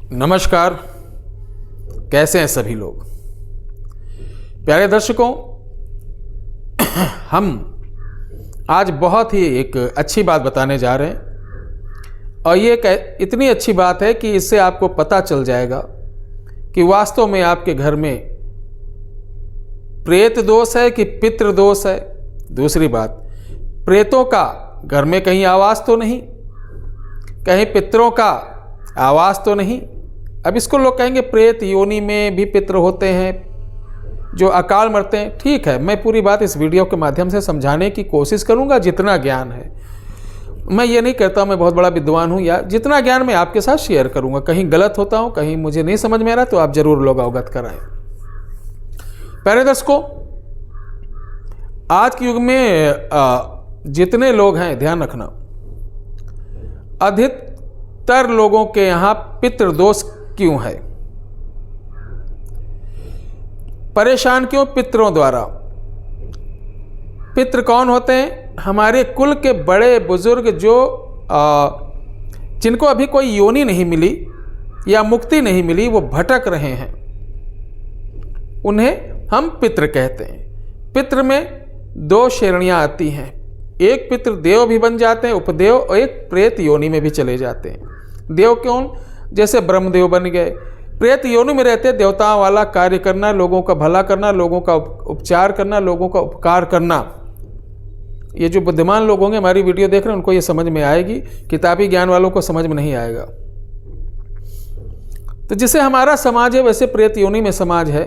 नमस्कार, कैसे हैं सभी लोग। प्यारे दर्शकों, हम आज बहुत ही एक अच्छी बात बताने जा रहे हैं और ये इतनी अच्छी बात है कि इससे आपको पता चल जाएगा कि वास्तव में आपके घर में प्रेत दोष है कि पितृ दोष है। दूसरी बात, प्रेतों का घर में कहीं आवास तो नहीं, कहीं पितरों का आवास तो नहीं। अब इसको लोग कहेंगे प्रेत योनि में भी पितृ होते हैं जो अकाल मरते हैं। ठीक है, मैं पूरी बात इस वीडियो के माध्यम से समझाने की कोशिश करूंगा जितना ज्ञान है। मैं ये नहीं कहता मैं बहुत बड़ा विद्वान हूं, या जितना ज्ञान मैं आपके साथ शेयर करूंगा। कहीं गलत होता हूं, कहीं मुझे नहीं समझ में आ रहा तो आप जरूर लोग अवगत कराएं। प्यारे दर्शकों, आज के युग में जितने लोग हैं, ध्यान रखना, अधिकतर लोगों के यहां पितृदोष क्यों है, परेशान क्यों पितरों द्वारा। पितृ कौन होते हैं? हमारे कुल के बड़े बुजुर्ग जो जिनको अभी कोई योनि नहीं मिली या मुक्ति नहीं मिली, वो भटक रहे हैं, उन्हें हम पितृ कहते हैं। पितृ में दो श्रेणियां आती हैं, एक पितृ देव भी बन जाते हैं, उपदेव, और एक प्रेत योनि में भी चले जाते हैं। देव कौन? जैसे ब्रह्मदेव बन गए। प्रेत योनि में रहते देवताओं वाला कार्य करना, लोगों का भला करना, लोगों का उपचार करना, लोगों का उपकार करना। ये जो बुद्धिमान लोग होंगे हमारी वीडियो देख रहे हैं उनको ये समझ में आएगी, किताबी ज्ञान वालों को समझ में नहीं आएगा। तो जैसे हमारा समाज है वैसे प्रेत योनि में समाज है,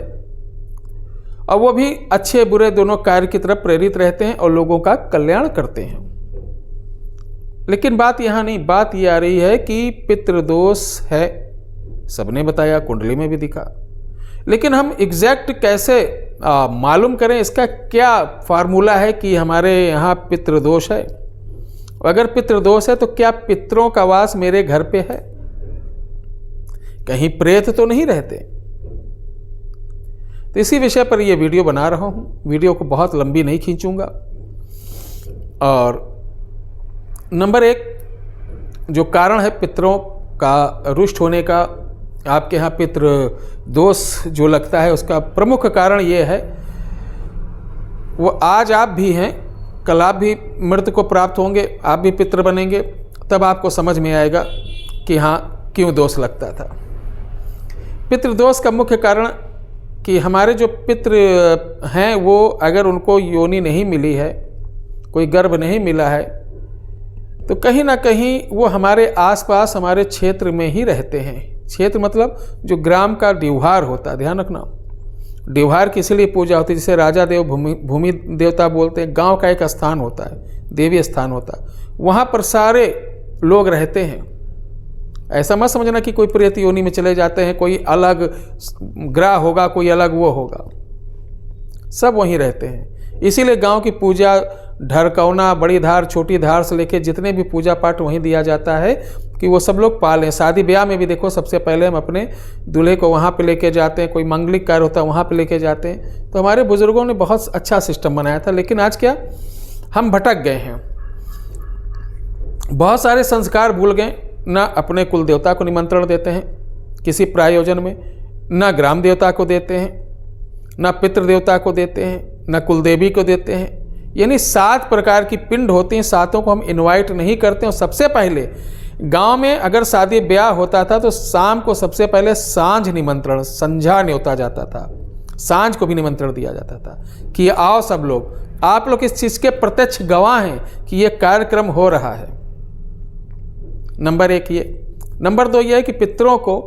और वो भी अच्छे बुरे दोनों कार्य की तरफ प्रेरित रहते हैं और लोगों का कल्याण करते हैं। लेकिन बात यहां नहीं, बात ये आ रही है कि पितृदोष है, सबने बताया, कुंडली में भी दिखा। लेकिन हम एग्जैक्ट कैसे मालूम करें, इसका क्या फार्मूला है कि हमारे यहाँ पितृदोष है? अगर पितृदोष है तो क्या पितरों का वास मेरे घर पे है? कहीं प्रेत तो नहीं रहते? तो इसी विषय पर यह वीडियो बना रहा हूँ। वीडियो को बहुत लंबी नहीं खींचूंगा। और नंबर एक जो कारण है पितरों का रुष्ट होने का, आपके यहाँ पितृ दोष जो लगता है, उसका प्रमुख कारण ये है, वो आज आप भी हैं, कल आप भी मृत्यु को प्राप्त होंगे, आप भी पितृ बनेंगे, तब आपको समझ में आएगा कि हाँ क्यों दोष लगता था। पितृदोष का मुख्य कारण कि हमारे जो पितृ हैं वो अगर उनको योनि नहीं मिली है, कोई गर्भ नहीं मिला है, तो कहीं ना कहीं वो हमारे आसपास हमारे क्षेत्र में ही रहते हैं। क्षेत्र मतलब जो ग्राम का ड्यूहार होता है, ध्यान रखना। ड्यूहार किसी लिए पूजा होती है, जिसे राजा देव भूमि देवता बोलते हैं। गांव का एक स्थान होता है, देवी स्थान होता है, वहाँ पर सारे लोग रहते हैं। ऐसा मत समझना कि कोई प्रेत योनि में चले जाते हैं, कोई अलग ग्रह होगा, कोई अलग वो होगा, सब वहीं रहते हैं। इसीलिए गांव की पूजा, ढरकौना, बड़ी धार, छोटी धार से लेके जितने भी पूजा पाठ वहीं दिया जाता है कि वो सब लोग पालें। शादी ब्याह में भी देखो, सबसे पहले हम अपने दूल्हे को वहाँ पे लेके जाते हैं, कोई मंगलिक कार्य होता है वहाँ पे लेके जाते हैं। तो हमारे बुजुर्गों ने बहुत अच्छा सिस्टम बनाया था। लेकिन आज क्या, हम भटक गए हैं, बहुत सारे संस्कार भूल गए। ना अपने कुल देवता को निमंत्रण देते हैं किसी प्रायोजन में, ना ग्राम देवता को देते हैं, ना पितृ देवता को देते हैं, ना कुल देवी को देते हैं। यानी 7 प्रकार की पिंड होती हैं, 7 को हम इनवाइट नहीं करते। और सबसे पहले गांव में अगर शादी ब्याह होता था तो शाम को सबसे पहले सांझ निमंत्रण, संझा न्योता जाता था, सांझ को भी निमंत्रण दिया जाता था कि आओ सब लोग, आप लोग इस चीज़ के प्रत्यक्ष गवाह हैं कि ये कार्यक्रम हो रहा है। नंबर 1 ये। नंबर 2 ये है कि पितरों को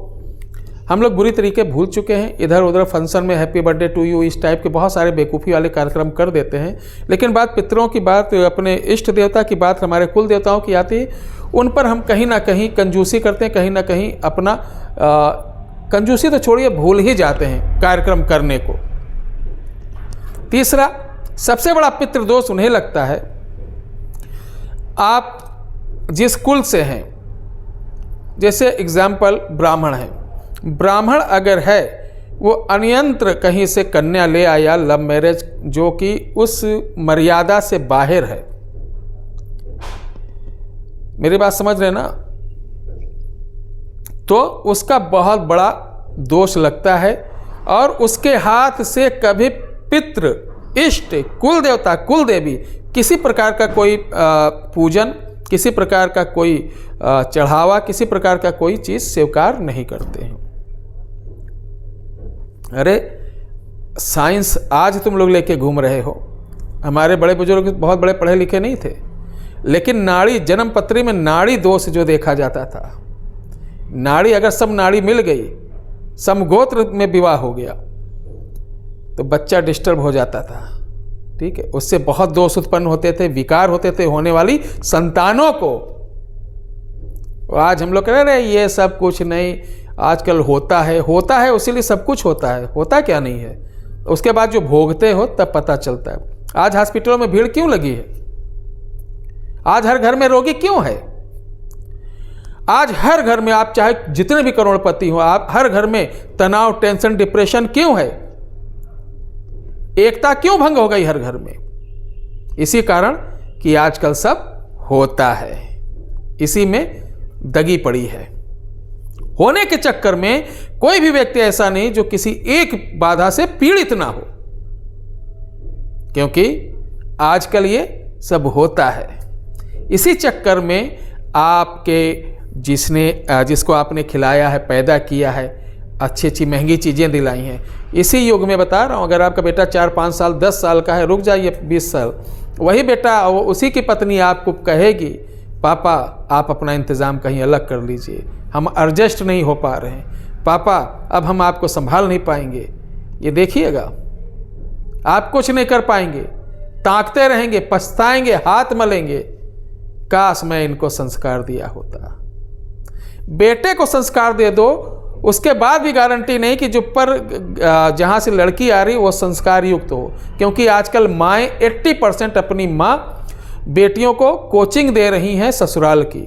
हम लोग बुरी तरीके भूल चुके हैं। इधर उधर फंक्शन में हैप्पी बर्थडे टू यू, इस टाइप के बहुत सारे बेवकूफ़ी वाले कार्यक्रम कर देते हैं। लेकिन बात पितरों की, बात अपने इष्ट देवता की, बात हमारे कुल देवताओं की आती है, उन पर हम कहीं ना कहीं कंजूसी करते हैं, कहीं ना कहीं अपना कंजूसी तो छोड़िए, भूल ही जाते हैं कार्यक्रम करने को। तीसरा सबसे बड़ा पितृदोष उन्हें लगता है, आप जिस कुल से हैं, जैसे एग्जाम्पल ब्राह्मण है, ब्राह्मण अगर है वो अनियंत्र कहीं से कन्या ले आया, लव मैरिज, जो कि उस मर्यादा से बाहर है। मेरी बात समझ रहे ना? तो उसका बहुत बड़ा दोष लगता है और उसके हाथ से कभी पितृ, इष्ट, कुल देवता, कुल देवी किसी प्रकार का कोई पूजन, किसी प्रकार का कोई चढ़ावा, किसी प्रकार का कोई चीज स्वीकार नहीं करते हैं। अरे साइंस आज तुम लोग लेके घूम रहे हो, हमारे बड़े बुजुर्ग बहुत बड़े पढ़े लिखे नहीं थे, लेकिन नाड़ी, जन्म पत्री में नाड़ी दोष जो देखा जाता था, नाड़ी अगर सब नाड़ी मिल गई, समगोत्र में विवाह हो गया तो बच्चा डिस्टर्ब हो जाता था। ठीक है, उससे बहुत दोष उत्पन्न होते थे, विकार होते थे होने वाली संतानों को। आज हम लोग कह रहे हैं ये सब कुछ नहीं, आजकल होता है उसीलिए सब कुछ होता है। होता क्या नहीं है, उसके बाद जो भोगते हो तब पता चलता है। आज हॉस्पिटलों में भीड़ क्यों लगी है? आज हर घर में रोगी क्यों है? आज हर घर में, आप चाहे जितने भी करोड़पति हो, आप हर घर में तनाव, टेंशन, डिप्रेशन क्यों है? एकता क्यों भंग हो गई हर घर में? इसी कारण कि आजकल सब होता है, इसी में दगी पड़ी है। होने के चक्कर में कोई भी व्यक्ति ऐसा नहीं जो किसी एक बाधा से पीड़ित ना हो, क्योंकि आजकल ये सब होता है। इसी चक्कर में आपके जिसको आपने खिलाया है, पैदा किया है, अच्छी अच्छी महंगी चीज़ें दिलाई हैं, इसी युग में बता रहा हूँ, अगर आपका बेटा 4-5 साल 10 साल का है, रुक जाइए 20 साल, वही बेटा उसी की पत्नी आपको कहेगी पापा आप अपना इंतज़ाम कहीं अलग कर लीजिए, हम एडजस्ट नहीं हो पा रहे हैं, पापा अब हम आपको संभाल नहीं पाएंगे। ये देखिएगा, आप कुछ नहीं कर पाएंगे, ताकते रहेंगे, पछताएंगे, हाथ मलेंगे, काश मैं इनको संस्कार दिया होता। बेटे को संस्कार दे दो, उसके बाद भी गारंटी नहीं कि जो पर जहाँ से लड़की आ रही वो संस्कार युक्त हो, क्योंकि आजकल माएँ 80% अपनी माँ बेटियों को कोचिंग दे रही हैं ससुराल की।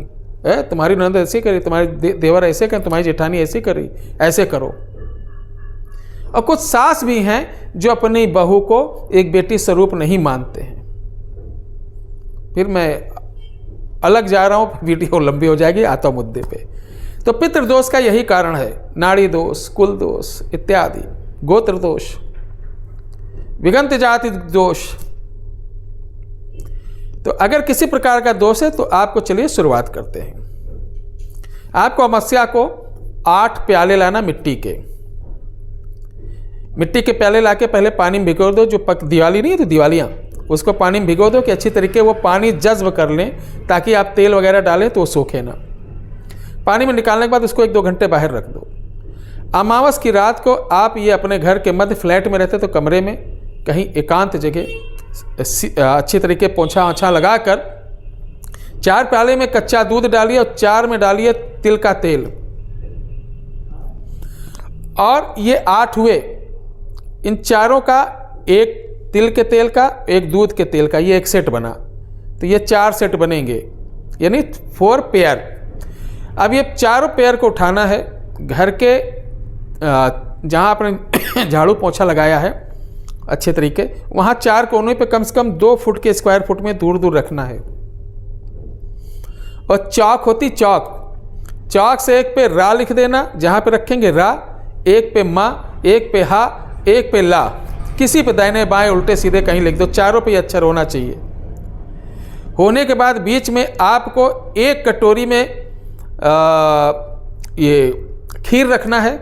तुम्हारी ननद ऐसे करी, तुम्हारी देवर ऐसे करें, तुम्हारी जेठानी ऐसे करी, ऐसे करो। और कुछ सास भी हैं जो अपनी बहू को एक बेटी स्वरूप नहीं मानते हैं। फिर मैं अलग जा रहा हूँ, वीडियो लंबी हो जाएगी, आता हूँ मुद्दे पे। तो पितृदोष का यही कारण है, नाड़ी दोष, कुल दोष इत्यादि, गोत्र दोष, विगंत जाति दोष। तो अगर किसी प्रकार का दोष है तो आपको चलिए शुरुआत करते हैं। आपको अमावस्या को 8 प्याले लाना मिट्टी के प्याले लाके पहले पानी में भिगो दो। जो दिवाली नहीं है तो दिवालियाँ, उसको पानी में भिगो दो कि अच्छी तरीके वो पानी जज्ब कर लें, ताकि आप तेल वगैरह डालें तो वो सूखे ना। पानी में निकालने के बाद उसको 1-2 घंटे बाहर रख दो। अमावस की रात को आप ये अपने घर के मध्य, फ्लैट में रहते तो कमरे में कहीं एकांत जगह अच्छी तरीके पोंछा ओछा लगाकर 4 प्याले में कच्चा दूध डालिए और 4 में डालिए तिल का तेल, और ये 8 हुए। इन चारों का, एक तिल के तेल का, एक दूध के तेल का, ये एक सेट बना, तो ये 4 सेट बनेंगे, यानी 4 पेयर। अब ये चारों पेयर को उठाना है, घर के जहाँ आपने झाड़ू पोंछा लगाया है अच्छे तरीके, वहाँ 4 कोनों पे कम से कम 2 फुट के स्क्वायर फुट में दूर दूर रखना है। और चौक होती, चौक से एक पे रा लिख देना, जहाँ पे रखेंगे रा, एक पे माँ, एक पे हा, एक पे ला, किसी पे दाहिने बाएं उल्टे सीधे कहीं लिख दो, चारों पे अक्षर होना चाहिए। होने के बाद बीच में आपको 1 कटोरी में ये खीर रखना है,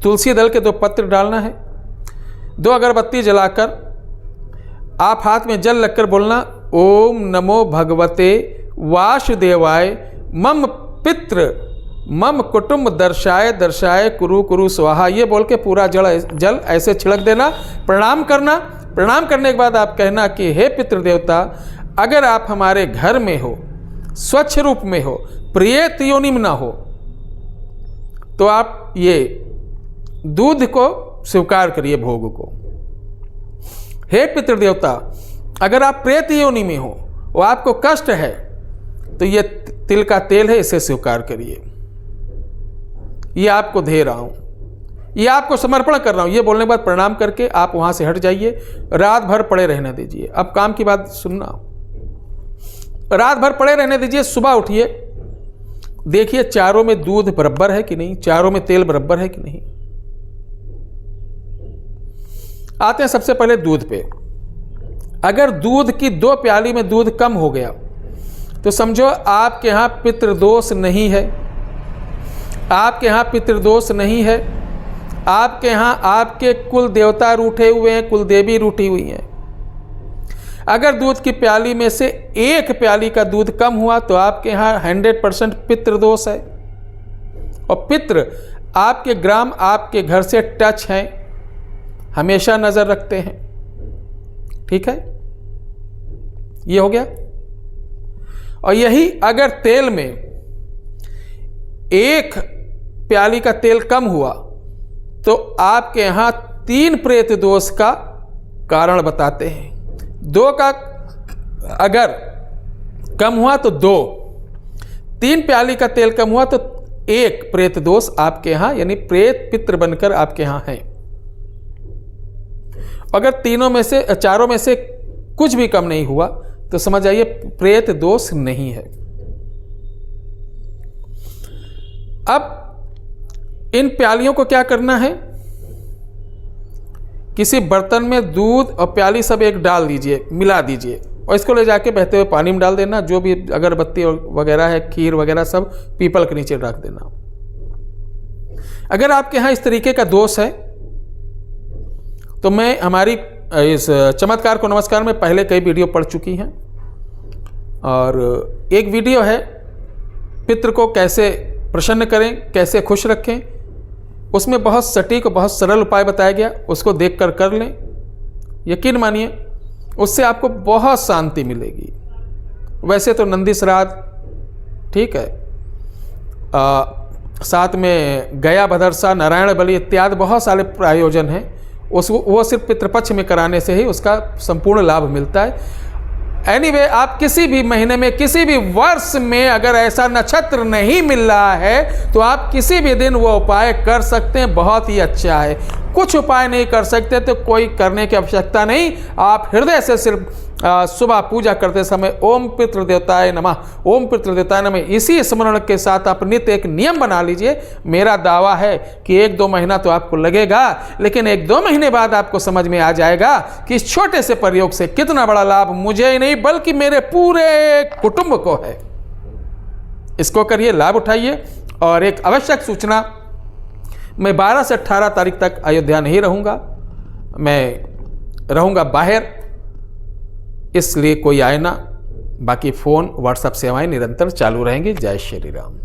तुलसी दल के 2 पत्र डालना है, 2 अगरबत्ती जलाकर आप हाथ में जल लगकर बोलना, ओम नमो भगवते वासुदेवाय मम पितृ मम कुटुंब दर्शाए दर्शाए कुरु कुरु स्वाहा। ये बोल के पूरा जल ऐसे छिड़क देना, प्रणाम करना। प्रणाम करने के बाद आप कहना कि हे पितृदेवता, अगर आप हमारे घर में हो, स्वच्छ रूप में हो, प्रियत योनि में ना हो, तो आप ये दूध को स्वीकार करिए, भोग को। हे पितृदेवता, अगर आप प्रेत योनि में हो, वो आपको कष्ट है, तो ये तिल का तेल है, इसे स्वीकार करिए। ये आपको दे रहा हूं, ये आपको समर्पण कर रहा हूं। ये बोलने के बाद प्रणाम करके आप वहां से हट जाइए, रात भर पड़े रहने दीजिए। अब काम की बात सुनना, रात भर पड़े रहने दीजिए, सुबह उठिए, देखिए चारों में दूध बराबर है कि नहीं, चारों में तेल बराबर है कि नहीं। आते हैं सबसे पहले दूध पे। अगर दूध की 2 प्याली में दूध कम हो गया तो समझो आपके यहाँ पितृदोष नहीं है, आपके यहाँ पितृदोष नहीं है, आपके यहाँ आपके कुल देवता रूठे हुए हैं, कुल देवी रूठी हुई हैं। अगर दूध की प्याली में से 1 प्याली का दूध कम हुआ तो आपके यहाँ 100% पितृदोष है। और पितृ आपके ग्राम, आपके घर से टच हैं, हमेशा नजर रखते हैं। ठीक है, ये हो गया। और यही अगर तेल में 1 प्याली का तेल कम हुआ तो आपके यहां 3 प्रेत दोष का कारण बताते हैं। 2 का अगर कम हुआ तो 2, 3 प्याली का तेल कम हुआ तो 1 प्रेत दोष आपके यहां, यानी प्रेत पितृ बनकर आपके यहां है। अगर 4 में से कुछ भी कम नहीं हुआ तो समझ आइए प्रेत दोष नहीं है। अब इन प्यालियों को क्या करना है, किसी बर्तन में दूध और प्याली सब एक डाल दीजिए, मिला दीजिए और इसको ले जाके बहते हुए पानी में डाल देना। जो भी अगरबत्ती वगैरह है, खीर वगैरह सब पीपल के नीचे रख देना। अगर आपके यहाँ इस तरीके का दोष है तो मैं हमारी इस चमत्कार को नमस्कार में पहले कई वीडियो पढ़ चुकी हैं, और एक वीडियो है पितृ को कैसे प्रसन्न करें, कैसे खुश रखें, उसमें बहुत सटीक और बहुत सरल उपाय बताया गया। उसको देखकर कर लें, यकीन मानिए उससे आपको बहुत शांति मिलेगी। वैसे तो नंदी श्राद्ध ठीक है, साथ में गया भदरसा, नारायण बलि इत्यादि बहुत सारे प्रायोजन हैं, वो सिर्फ पितृपक्ष में कराने से ही उसका संपूर्ण लाभ मिलता है। एनीवे, आप किसी भी महीने में, किसी भी वर्ष में अगर ऐसा नक्षत्र नहीं मिल रहा है तो आप किसी भी दिन वो उपाय कर सकते हैं, बहुत ही अच्छा है। कुछ उपाय नहीं कर सकते तो कोई करने की आवश्यकता नहीं, आप हृदय से सिर्फ सुबह पूजा करते समय ओम पितृदेवताय नमः, ओम पितृदेवताय नमः, इसी स्मरण के साथ आप नित्य एक नियम बना लीजिए। मेरा दावा है कि 1-2 महीना तो आपको लगेगा, लेकिन 1-2 महीने बाद आपको समझ में आ जाएगा कि इस छोटे से प्रयोग से कितना बड़ा लाभ मुझे ही नहीं बल्कि मेरे पूरे कुटुंब को है। इसको करिए, लाभ उठाइए। और एक आवश्यक सूचना, मैं 12 से 18 तारीख तक अयोध्या नहीं रहूँगा, मैं रहूँगा बाहर, इसलिए कोई आए ना। बाकी फ़ोन व्हाट्सएप सेवाएं निरंतर चालू रहेंगी। जय श्री राम।